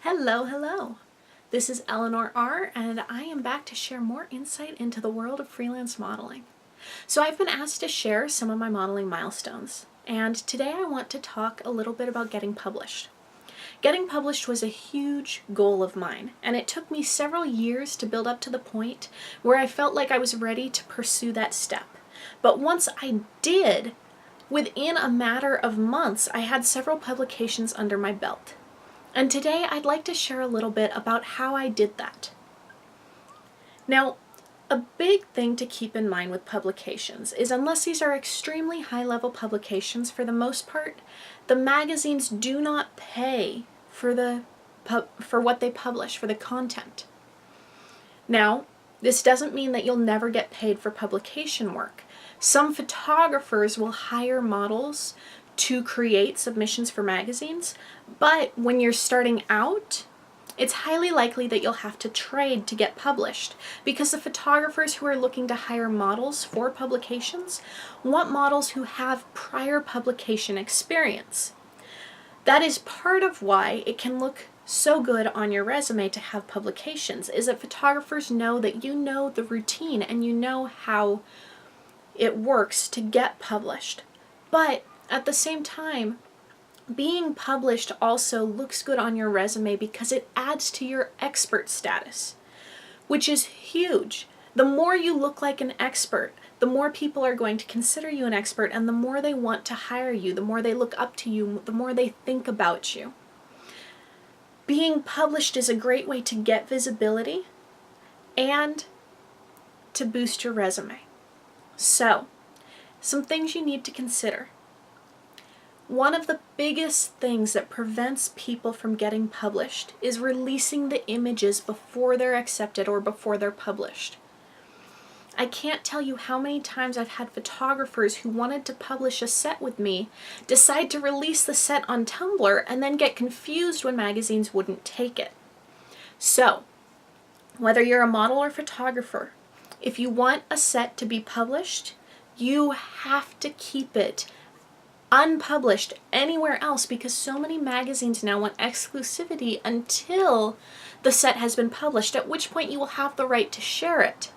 Hello, hello. This is Eleanor R., and I am back to share more insight into the world of freelance modeling. So I've been asked to share some of my modeling milestones, and today I want to talk a little bit about getting published. Getting published was a huge goal of mine, and it took me several years to build up to the point where I felt like I was ready to pursue that step. But once I did, within a matter of months, I had several publications under my belt. And today I'd like to share a little bit about how I did that. Now, a big thing to keep in mind with publications is unless these are extremely high-level publications, for the most part, the magazines do not pay for what they publish, for the content. Now, this doesn't mean that you'll never get paid for publication work. Some photographers will hire models to create submissions for magazines, but when you're starting out, it's highly likely that you'll have to trade to get published, because the photographers who are looking to hire models for publications want models who have prior publication experience. That is part of why it can look so good on your resume to have publications, is that photographers know that you know the routine and you know how it works to get published. But at the same time, being published also looks good on your resume because it adds to your expert status, which is huge. The more you look like an expert, the more people are going to consider you an expert, and the more they want to hire you, the more they look up to you, the more they think about you. Being published is a great way to get visibility and to boost your resume. So, some things you need to consider. One of the biggest things that prevents people from getting published is releasing the images before they're accepted or before they're published. I can't tell you how many times I've had photographers who wanted to publish a set with me decide to release the set on Tumblr and then get confused when magazines wouldn't take it. So, whether you're a model or photographer, if you want a set to be published, you have to keep it unpublished anywhere else, because so many magazines now want exclusivity until the set has been published, at which point you will have the right to share it.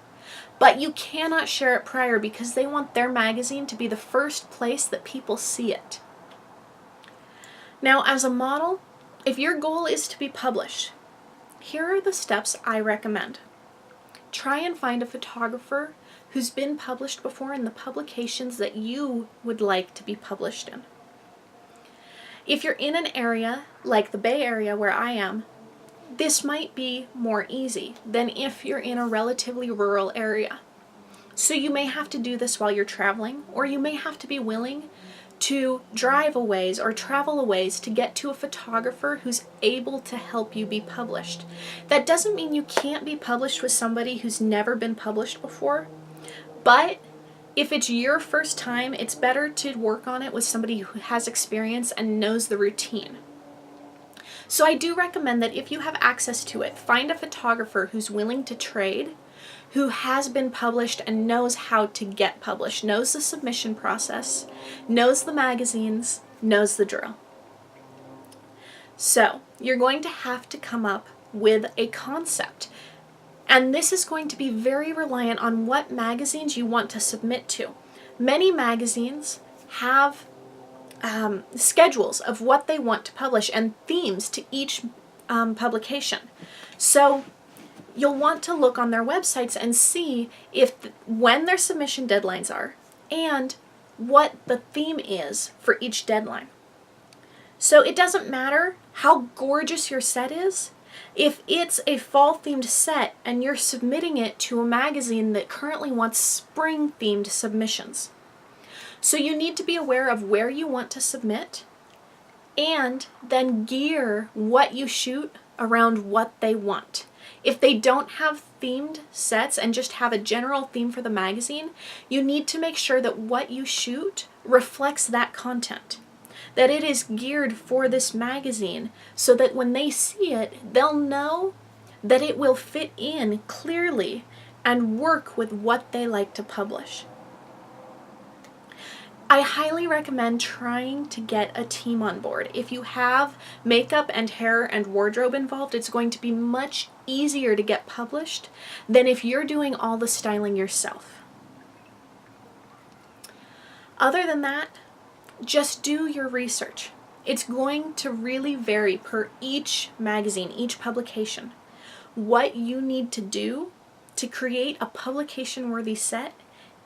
But you cannot share it prior because they want their magazine to be the first place that people see it. Now, as a model, if your goal is to be published, here are the steps I recommend. Try and find a photographer who's been published before in the publications that you would like to be published in. If you're in an area like the Bay Area where I am, this might be more easy than if you're in a relatively rural area. So you may have to do this while you're traveling, or you may have to be willing to drive a ways or travel a ways to get to a photographer who's able to help you be published. That doesn't mean you can't be published with somebody who's never been published before, but if it's your first time, it's better to work on it with somebody who has experience and knows the routine. So I do recommend that if you have access to it, find a photographer who's willing to trade, who has been published and knows how to get published, knows the submission process, knows the magazines, knows the drill. So you're going to have to come up with a concept. And this is going to be very reliant on what magazines you want to submit to. Many magazines have schedules of what they want to publish and themes to each publication. So you'll want to look on their websites and see when their submission deadlines are and what the theme is for each deadline. So it doesn't matter how gorgeous your set is. If it's a fall-themed set and you're submitting it to a magazine that currently wants spring-themed submissions. So you need to be aware of where you want to submit and then gear what you shoot around what they want. If they don't have themed sets and just have a general theme for the magazine, you need to make sure that what you shoot reflects that content, that it is geared for this magazine, so that when they see it, they'll know that it will fit in clearly and work with what they like to publish. I highly recommend trying to get a team on board. If you have makeup and hair and wardrobe involved, it's going to be much easier to get published than if you're doing all the styling yourself. Other than that, just do your research. It's going to really vary per each magazine, each publication. What you need to do to create a publication-worthy set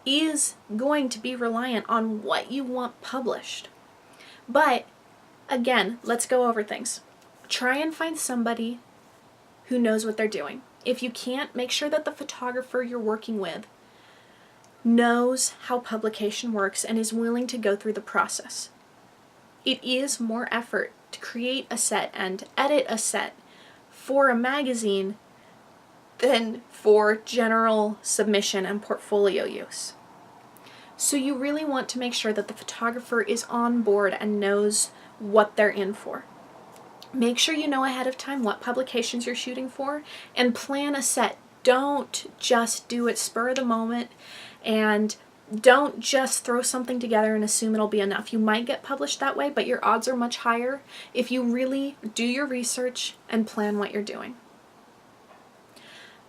is going to be reliant on what you want published. But again, let's go over things. Try and find somebody who knows what they're doing. If you can't, make sure that the photographer you're working with knows how publication works and is willing to go through the process. It is more effort to create a set and edit a set for a magazine than for general submission and portfolio use. So you really want to make sure that the photographer is on board and knows what they're in for. Make sure you know ahead of time what publications you're shooting for and plan a set. Don't just do it spur of the moment, and don't just throw something together and assume it'll be enough. You might get published that way, but your odds are much higher if you really do your research and plan what you're doing.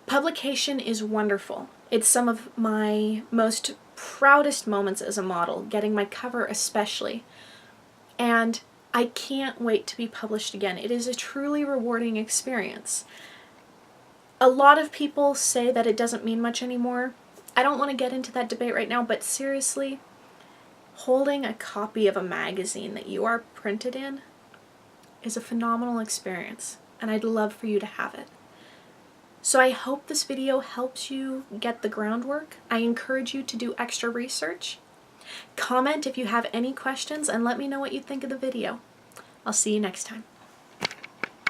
Publication is wonderful. It's some of my most proudest moments as a model, getting my cover especially. And I can't wait to be published again. It is a truly rewarding experience. A lot of people say that it doesn't mean much anymore. I don't want to get into that debate right now, but seriously, holding a copy of a magazine that you are printed in is a phenomenal experience, and I'd love for you to have it. So I hope this video helps you get the groundwork. I encourage you to do extra research. Comment if you have any questions and let me know what you think of the video. I'll see you next time.